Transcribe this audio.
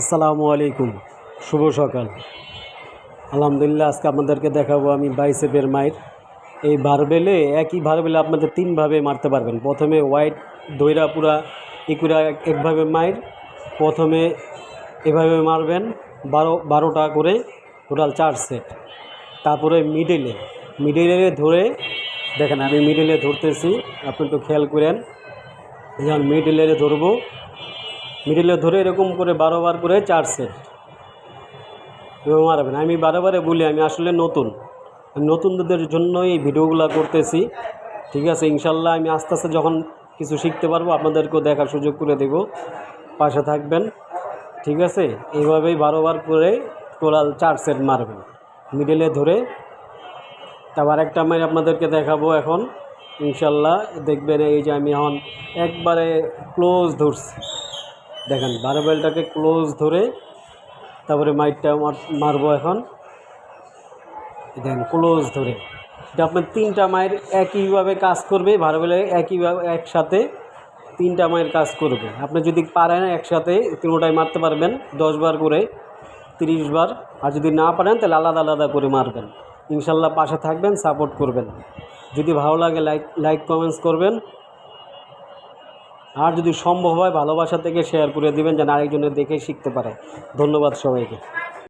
আসসালামু আলাইকুম, শুভ সকাল। আলহামদুলিল্লাহ, আজকে আপনাদেরকে দেখাবো আমি বাইসেপের মাইর। এই বারবেলে একই বারবেলে আপনাদের তিনভাবে মারতে পারবেন। প্রথমে ওয়াইড দইরা পুরা ইকুরা একভাবে মাইর, প্রথমে এভাবে মারবেন 12টা করে, টোটাল 4 সেট। তারপরে মিডিলে ধরে দেখেন, আমি মিডিলে ধরতেছি, আপনি একটু খেয়াল করেন। যেমন মিডিলে ধরবো, মিডিলে ধরে এরকম করে 12 বার করে 4 সেট মারবেন। আমি বারে বলি, আমি আসলে নতুনদের জন্য এই ভিডিওগুলো করতেছি। ঠিক আছে, ইনশাল্লাহ আমি আস্তে আস্তে যখন কিছু শিখতে পারবো আপনাদেরকেও দেখার সুযোগ করে দেব, পাশে থাকবেন। ঠিক আছে, এইভাবেই 12 বার করে টোটাল 4 সেট মারবেন মিডিলে ধরে। তারপর একটা মাইর আপনাদেরকে দেখাবো এখন, ইনশাল্লাহ দেখবেন। এই যে আমি এখন একবারে ক্লোজ ধরছি, দেখেন বারবেলটাকে ক্লোজ ধরে তারপরে মাইরটা মারবো এখন। দেখেন ক্লোজ ধরে, এটা আপনার 3টা মায়ের একইভাবে কাজ করবে। বারবেলে একইভাবে একসাথে 3টা মায়ের কাজ করবে। আপনি যদি পারেন একসাথে 3টাই মারতে পারবেন 10 বার করে, 30 বার। আর যদি না পারেন তাহলে আলাদা আলাদা করে মারবেন। ইনশাল্লাহ পাশে থাকবেন, সাপোর্ট করবেন। যদি ভালো লাগে লাইক কমেন্টস করবেন, আর যদি সম্ভব হয় ভালোবাসা থেকে শেয়ার করে দিবেন, যেন আরেকজনের দেখে শিখতে পারে। ধন্যবাদ সবাইকে।